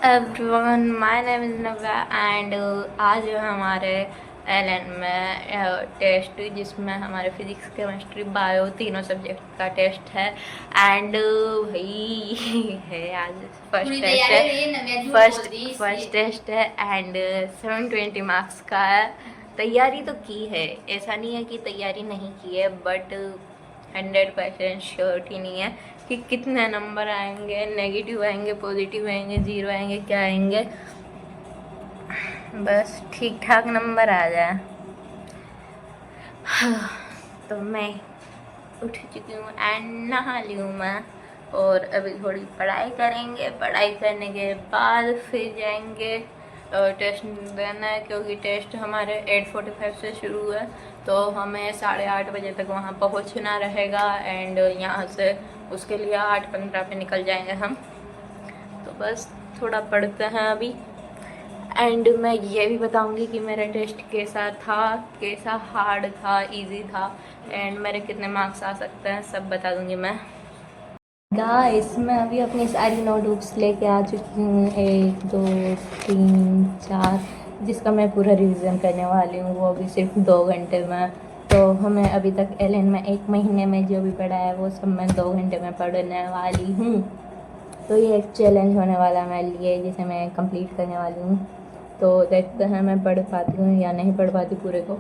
Everyone, my name is Navya and आज जो है हमारे एलएन में टेस्ट जिसमें हमारे फिजिक्स केमिस्ट्री बायो तीनों सब्जेक्ट का टेस्ट है। एंड भाई है आज फर्स्ट टेस्ट है, फर्स्ट टेस्ट है एंड 720 मार्क्स का है। तैयारी तो की है, ऐसा नहीं है कि तैयारी नहीं की है, बट 100% श्योरिटी नहीं है कि कितने नंबर आएंगे, नेगेटिव आएंगे, पॉजिटिव आएंगे, जीरो आएंगे, क्या आएंगे। बस ठीक ठाक नंबर आ जाए। तो मैं उठ चुकी हूँ एंड नहा ली हूँ मैं, और अभी थोड़ी पढ़ाई करेंगे। पढ़ाई करने के बाद फिर जाएंगे टेस्ट देना है, क्योंकि टेस्ट हमारे 8:45 से शुरू है, तो हमें 8:30 बजे तक वहाँ पहुँचना रहेगा। एंड यहाँ से उसके लिए 8:15 पे निकल जाएंगे हम। तो बस थोड़ा पढ़ते हैं अभी। एंड मैं ये भी बताऊंगी कि मेरा टेस्ट कैसा था, कैसा हार्ड था, इजी था, एंड मेरे कितने मार्क्स आ सकते हैं, सब बता दूंगी मैं। गाइस, मैं अभी अपनी सारी नोटबुक्स लेके आ चुकी हूँ, 1 2 3 4, जिसका मैं पूरा रिवीजन करने वाली हूँ, वो भी सिर्फ 2 घंटे में। तो हमें अभी तक एलएन में 1 महीने में जो भी पढ़ा है वो सब मैं 2 घंटे में पढ़ने वाली हूँ। तो ये एक चैलेंज होने वाला है मेरे लिए, जिसे मैं कंप्लीट करने वाली हूँ। तो देखते हैं मैं पढ़ पाती हूँ या नहीं पढ़ पाती पूरे को।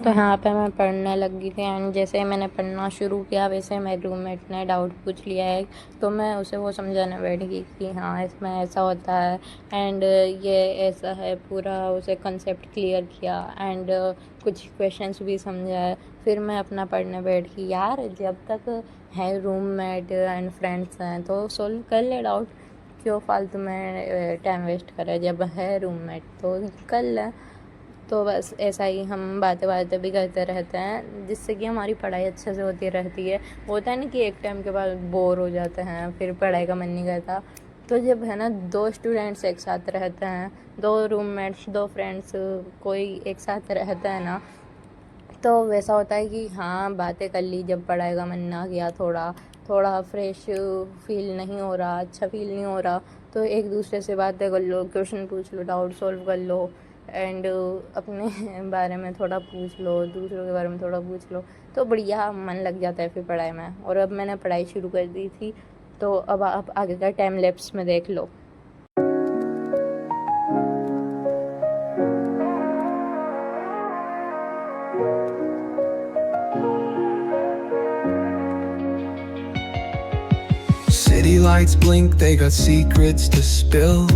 तो यहाँ पे मैं पढ़ने लगी थी एंड जैसे मैंने पढ़ना शुरू किया वैसे मेरे रूममेट ने डाउट पूछ लिया है, तो मैं उसे वो समझाने बैठ गई कि हाँ इसमें ऐसा होता है एंड ये ऐसा है, पूरा उसे कंसेप्ट क्लियर किया एंड कुछ क्वेश्चंस भी समझाए। फिर मैं अपना पढ़ने बैठ गई। यार जब तक है रूममेट एंड फ्रेंड्स हैं तो सोल्व कर ले डाउट, क्यों फालतू में टाइम वेस्ट करे, जब है रूममेट तो कर ले। तो बस ऐसा ही हम बातें बातें भी करते रहते हैं, जिससे कि हमारी पढ़ाई अच्छे से होती रहती है। होता है ना कि एक टाइम के बाद बोर हो जाते हैं, फिर पढ़ाई का मन नहीं करता। तो जब है ना 2 स्टूडेंट्स एक साथ रहते हैं, 2 रूममेट्स, 2 फ्रेंड्स, कोई एक साथ रहता है ना, तो वैसा होता है कि हाँ बातें कर ली, जब पढ़ाई का मन ना किया, थोड़ा थोड़ा फ्रेश फील नहीं हो रहा, अच्छा फील नहीं हो रहा, तो एक दूसरे से बातें कर लो, क्वेश्चन पूछ लो, डाउट सॉल्व कर लो एंड अपने बारे में थोड़ा पूछ लो, दूसरों के बारे में थोड़ा पूछ लो, तो बढ़िया मन लग जाता है फिर पढ़ाई में। और अब मैंने पढ़ाई शुरू कर दी थी, तो अब आप आगे का टाइम लैप्स में देख लो। City lights blink, they got secrets to spill.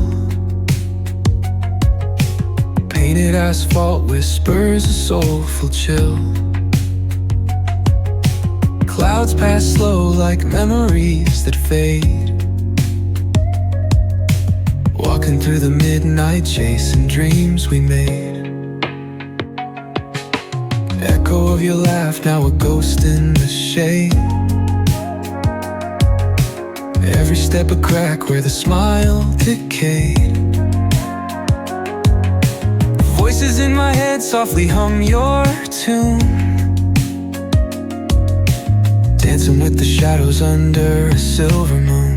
Painted asphalt whispers a soulful chill. Clouds pass slow like memories that fade. Walking through the midnight, chasing dreams we made. Echo of your laugh, now a ghost in the shade. Every step a crack where the smile decayed. Voices in my head softly hum your tune, dancing with the shadows under a silver moon.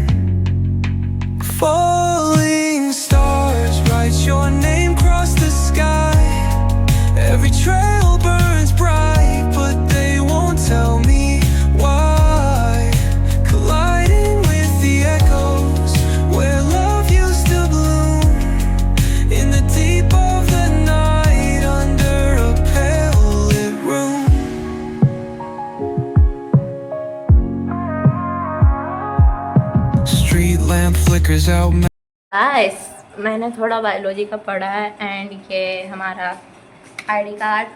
Falling stars write your name across the sky. Every trail burns bright, but they won't tell me why. Colliding with the echoes where love used to bloom, in the deep of the night under a pale lit room. Street lamp flickers out. Guys, मैंने थोड़ा biology का पढ़ा है and ये हमारा ID card.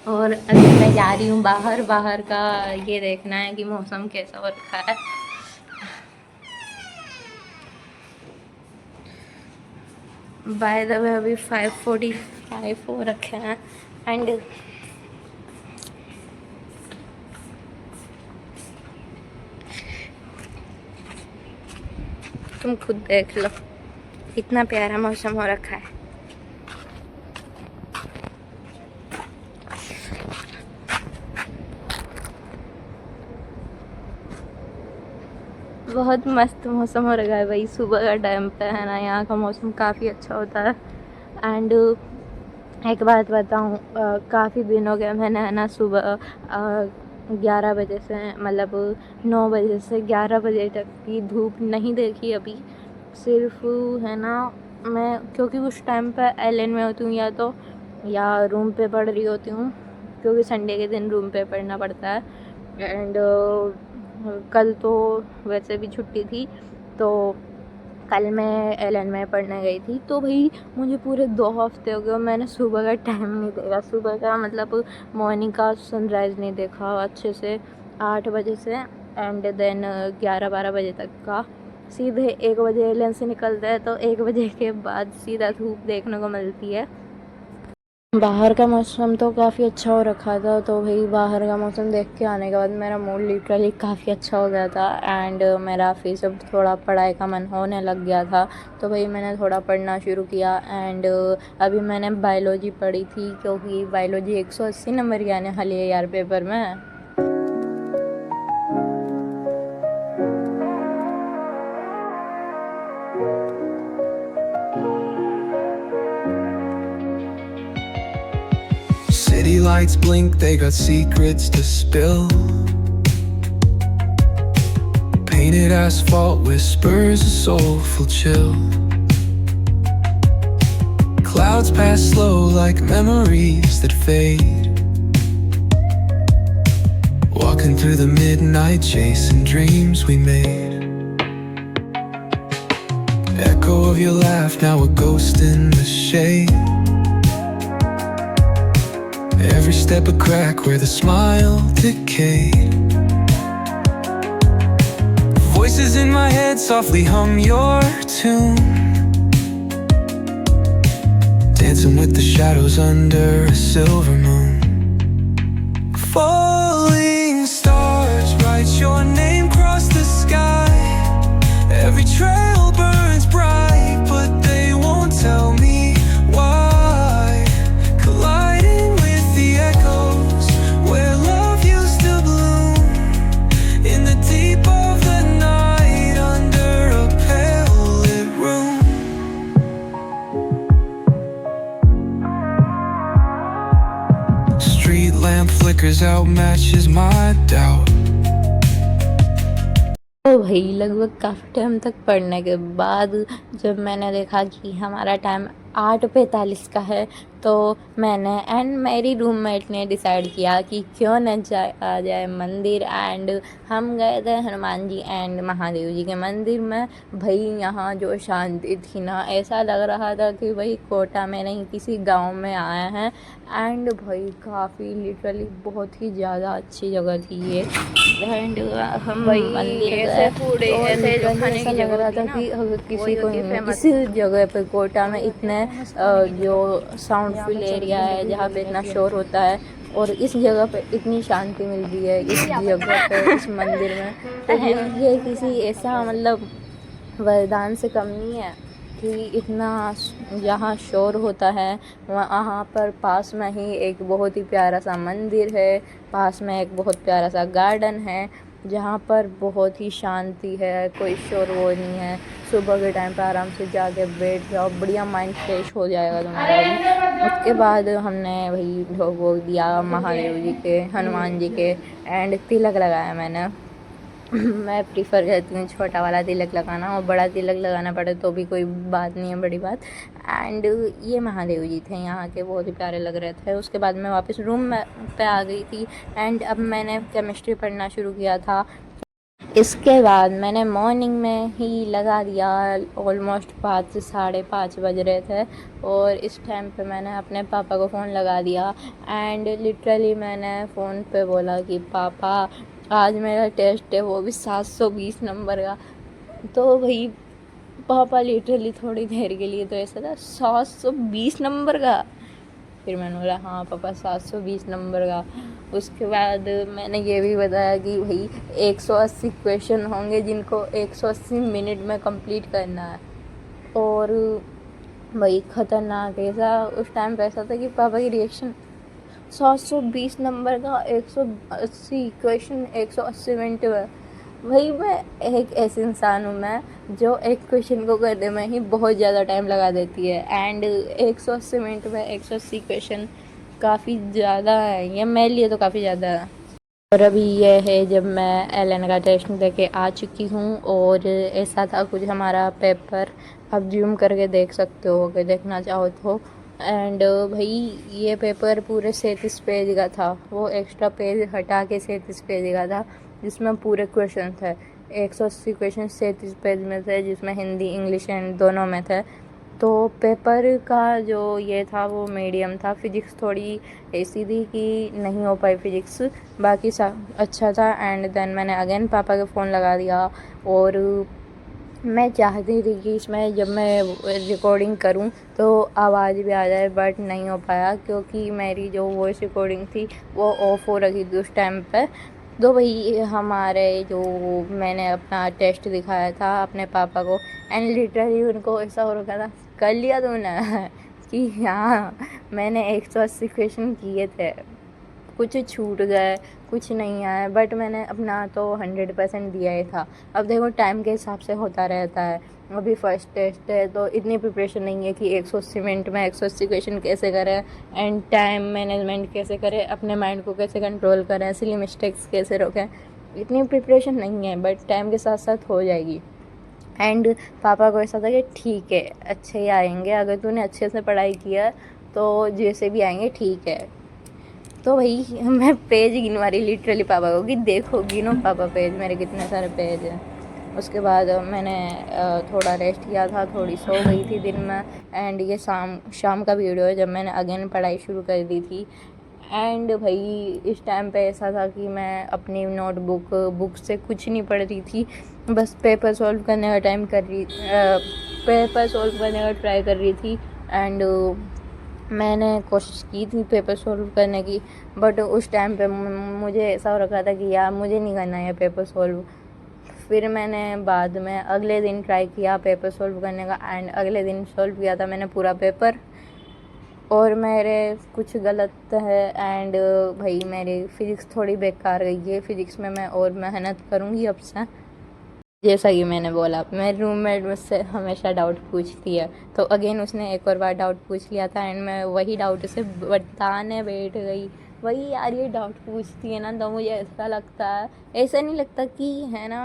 और अभी मैं जा रही हूँ बाहर। बाहर का ये देखना है कि मौसम कैसा हो रखा है। बाय द वे अभी 5:45 हो रखे हैं एंड तुम खुद देख लो कितना प्यारा मौसम हो रखा है। बहुत मस्त मौसम हो रखा है भाई, सुबह का टाइम पे है ना, यहाँ का मौसम काफ़ी अच्छा होता है। एंड एक बात बताऊँ, काफ़ी दिन हो गए मैंने है ना सुबह 11 बजे से मतलब 9 बजे से 11 बजे तक की धूप नहीं देखी अभी। सिर्फ है ना मैं, क्योंकि उस टाइम पे एलन में होती हूँ या रूम पे पढ़ रही होती हूँ, क्योंकि संडे के दिन रूम पे पढ़ना पड़ता है। एंड कल तो वैसे भी छुट्टी थी, तो कल मैं एलन में पढ़ने गई थी। तो भाई मुझे पूरे 2 हफ्ते हो गए मैंने सुबह का टाइम नहीं देखा, सुबह का मतलब मॉर्निंग का सनराइज़ नहीं देखा अच्छे से 8 बजे से एंड देन 11-12 बजे तक का। सीधे 1 बजे एलन से निकलते हैं, तो 1 बजे के बाद सीधा धूप देखने को मिलती है। बाहर का मौसम तो काफ़ी अच्छा हो रखा था, तो भाई बाहर का मौसम देख के आने के बाद मेरा मूड लिटरली काफ़ी अच्छा हो गया था। एंड मेरा फिर सब थोड़ा पढ़ाई का मन होने लग गया था, तो भाई मैंने थोड़ा पढ़ना शुरू किया। एंड अभी मैंने बायोलॉजी पढ़ी थी, क्योंकि बायोलॉजी 180 नंबर की आने वाली है यार पेपर में। City lights blink, they got secrets to spill. Painted asphalt whispers a soulful chill. Clouds pass slow like memories that fade. Walking through the midnight, chasing dreams we made. Echo of your laugh, now a ghost in the shade. Every step a crack where the smile decayed. Voices in my head softly hum your tune, dancing with the shadows under a silver moon. Falling stars write your name across the sky. Every trail burns bright, but they won't tell me why. Colliding with the echoes where love used to bloom, in the deep of the night under a pale lit room. Street lamp flickers out, matches my doubt. तो भाई लगभग काफ़ी time तक पढ़ने के बाद जब मैंने देखा कि हमारा टाइम 8:45 का है, तो मैंने एंड मेरी रूममेट ने डिसाइड किया कि क्यों न आ जाए मंदिर। एंड हम गए थे हनुमान जी एंड महादेव जी के मंदिर में। भाई यहाँ जो शांति थी ना, ऐसा लग रहा था कि भाई कोटा में नहीं किसी गांव में आए हैं। एंड भाई काफ़ी लिटरली बहुत ही ज़्यादा अच्छी जगह थी ये। एंड हम मंदिर गए तो ऐसा लग रहा था कि अगर किसी को इस जगह पे कोटा में इतने जो साउंडफुल एरिया है जहाँ पे इतना शोर होता है, और इस जगह पे इतनी शांति मिलती है इस जगह पे, इस मंदिर में, तो ये किसी ऐसा मतलब वरदान से कम नहीं है कि इतना जहाँ शोर होता है वहाँ पर पास में ही एक बहुत ही प्यारा सा मंदिर है, पास में एक बहुत प्यारा सा गार्डन है जहाँ पर बहुत ही शांति है, कोई शोर वो नहीं है। सुबह के टाइम पर आराम से जाके बैठ जाओ, बढ़िया माइंड फ्रेश हो जाएगा तुम्हारा भी। उसके बाद हमने भाई भोग वोग दिया महादेव जी के, हनुमान जी के, एंड तिलक लगाया मैंने। मैं प्रीफर करती हूँ छोटा वाला तिलक लगाना, और बड़ा तिलक लगाना पड़े तो भी कोई बात नहीं है, बड़ी बात। एंड ये महादेव जी थे यहाँ के, बहुत ही प्यारे लग रहे थे। उसके बाद मैं वापस रूम में पे आ गई थी एंड अब मैंने केमिस्ट्री पढ़ना शुरू किया था। इसके बाद मैंने मॉर्निंग में ही लगा दिया, ऑलमोस्ट 5 से 5:30 बज रहे थे, और इस टाइम पे मैंने अपने पापा को फ़ोन लगा दिया। एंड लिटरली मैंने फ़ोन पे बोला कि पापा आज मेरा टेस्ट है, वो भी 720 नंबर का। तो भाई पापा लिटरली थोड़ी देर के लिए तो ऐसा था 720 नंबर का। फिर मैंने बोला हाँ पापा 720 नंबर का। उसके बाद मैंने ये भी बताया कि भाई 180 क्वेश्चन होंगे जिनको 180 मिनट में कंप्लीट करना है। और भाई ख़तरनाक ऐसा उस टाइम पे ऐसा था कि पापा की रिएक्शन 720 नंबर का 180 क्वेश्चन 180 मिनट में, भाई मैं एक ऐसे इंसान हूँ मैं जो एक क्वेश्चन को करने में ही बहुत ज़्यादा टाइम लगा देती है। एंड 180 मिनट में 180 क्वेश्चन काफ़ी ज़्यादा है, ये मेरे लिए तो काफ़ी ज़्यादा है। और अभी ये है जब मैं एलन का टेस्ट दे के आ चुकी हूँ और ऐसा था कुछ हमारा पेपर, आप जूम करके देख सकते हो अगर देखना चाहो तो। एंड भाई ये पेपर पूरे 37 पेज का था, वो एक्स्ट्रा पेज हटा के 37 पेज का था जिसमें पूरे क्वेश्चन थे। 180 क्वेश्चन 37 पेज में थे, जिसमें हिंदी इंग्लिश एंड दोनों में थे। तो पेपर का जो ये था वो मीडियम था। फिज़िक्स थोड़ी ऐसी थी कि नहीं हो पाई फिज़िक्स, बाकी सब अच्छा था। एंड देन मैंने अगेन पापा के फ़ोन लगा दिया और मैं चाहती थी कि इसमें जब मैं रिकॉर्डिंग करूं तो आवाज़ भी आ जाए, बट नहीं हो पाया क्योंकि मेरी जो वॉइस रिकॉर्डिंग थी वो ऑफ हो रखी थी उस टाइम पे। तो भाई हमारे जो मैंने अपना टेस्ट दिखाया था अपने पापा को, एंड लिटरली उनको ऐसा हो रखा था, कर लिया तूने कि हाँ मैंने 180 क्वेश्चन किए थे, कुछ छूट गए कुछ नहीं आया, बट मैंने अपना तो 100% दिया ही था। अब देखो टाइम के हिसाब से होता रहता है, अभी फर्स्ट टेस्ट है तो इतनी प्रिपरेशन नहीं है कि 180 मिनट में 180 क्वेश्चन कैसे करें एंड टाइम मैनेजमेंट कैसे करें, अपने माइंड को कैसे कंट्रोल करें, सिली मिस्टेक्स कैसे रोकें, इतनी प्रिपरेशन नहीं है, बट टाइम के साथ साथ हो जाएगी। एंड पापा को ऐसा था कि ठीक है अच्छे ही आएंगे, अगर तूने अच्छे से पढ़ाई किया तो जैसे भी आएंगे ठीक है। तो भाई मैं पेज गिनवा रही लिटरली पापा को कि देखो गिनो पापा पेज मेरे कितने सारे पेज हैं। उसके बाद मैंने थोड़ा रेस्ट किया था, थोड़ी सो गई थी दिन में। एंड ये शाम का वीडियो है जब मैंने अगेन पढ़ाई शुरू कर दी थी। एंड भाई इस टाइम पे ऐसा था कि मैं अपनी बुक से कुछ नहीं पढ़ रही थी, बस पेपर सॉल्व करने का पेपर सॉल्व करने का ट्राई कर रही थी। एंड मैंने कोशिश की थी पेपर सॉल्व करने की, बट उस टाइम पे मुझे ऐसा हो रखा था कि यार मुझे नहीं करना है पेपर सॉल्व। फिर मैंने बाद में अगले दिन ट्राई किया पेपर सॉल्व करने का, एंड अगले दिन सॉल्व किया था मैंने पूरा पेपर। और मेरे कुछ गलत है एंड भाई मेरी फ़िज़िक्स थोड़ी बेकार गई है, फ़िज़िक्स में मैं और मेहनत करूँगी अब से। जैसा कि मैंने बोला मेरी रूममेट मुझसे हमेशा डाउट पूछती है, तो अगेन उसने एक और बार डाउट पूछ लिया था एंड मैं वही डाउट उसे बताने बैठ गई। वही यार ये डाउट पूछती है ना तो मुझे ऐसा लगता है, ऐसा नहीं लगता कि है ना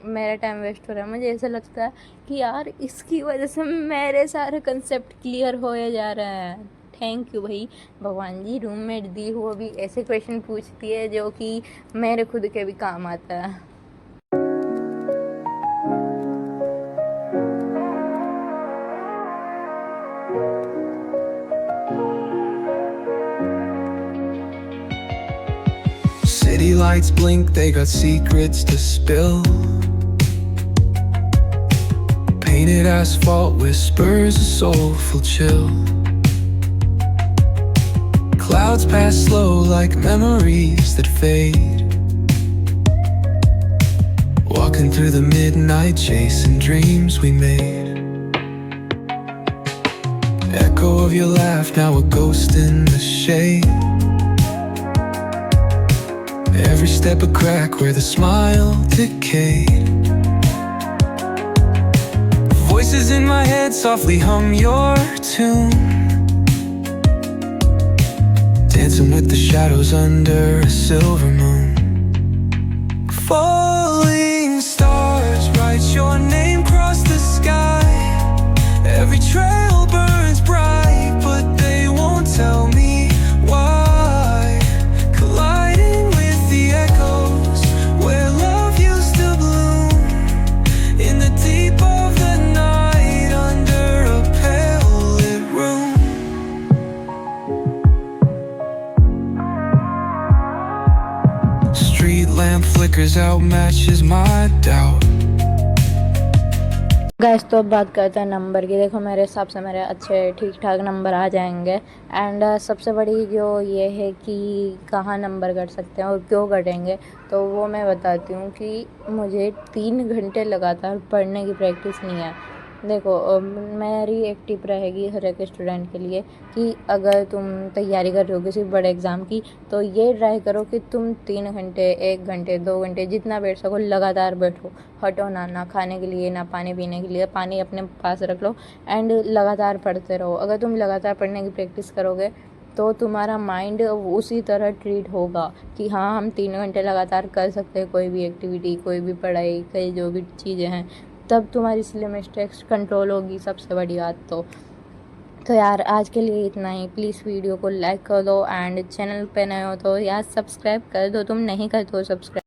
मेरा टाइम वेस्ट हो रहा है, मुझे ऐसा लगता है कि यार इसकी वजह से मेरे सारे कंसेप्ट क्लियर होए जा रहे हैं। थैंक यू भाई भगवान जी, रूममेट दी हो भी ऐसे क्वेश्चन पूछती है जो कि मेरे खुद के भी काम आता है। City lights blink, they got secrets to spill. Painted asphalt whispers a soulful chill. Clouds pass slow like memories that fade. Walking through the midnight, chasing dreams we made. Echo of your laugh, now a ghost in the shade. Every step a crack where the smile decayed. Voices in my head softly hum your tune, dancing with the shadows under a silver moon. Falling stars write your name across the sky. Every trail burns bright, but they won't tell me why. Colliding with the echoes where love used to bloom, in the deep of the night under a pale lit room. Street lamp flickers out, matches my doubt. Gas तो अब बात करते हैं number की। देखो मेरे हिसाब से मेरे अच्छे ठीक ठाक नंबर आ जाएंगे। एंड सबसे बड़ी जो ये है कि कहाँ नंबर कट सकते हैं और क्यों कटेंगे, तो वो मैं बताती हूँ कि मुझे 3 घंटे लगातार पढ़ने की प्रैक्टिस नहीं है। देखो मेरी एक टिप रहेगी हर एक स्टूडेंट के लिए कि अगर तुम तैयारी कर रहे हो किसी बड़े एग्ज़ाम की, तो ये ट्राई करो कि तुम 3 घंटे, 1 घंटे, 2 घंटे जितना बैठ सको लगातार बैठो। हटो ना खाने के लिए, ना पानी पीने के लिए। पानी अपने पास रख लो एंड लगातार पढ़ते रहो। अगर तुम लगातार पढ़ने की प्रैक्टिस करोगे तो तुम्हारा माइंड उसी तरह ट्रीट होगा कि हाँ, हम 3 घंटे लगातार कर सकते हैं कोई भी एक्टिविटी, कोई भी पढ़ाई, कई जो भी चीज़ें हैं। तब तुम्हारी इसलिए मिस्टेक्स कंट्रोल होगी, सबसे बड़ी बात तो यार आज के लिए इतना ही। प्लीज़ वीडियो को लाइक कर दो एंड चैनल पे नए हो तो यार सब्सक्राइब कर दो। तुम नहीं करते हो सब्सक्राइब।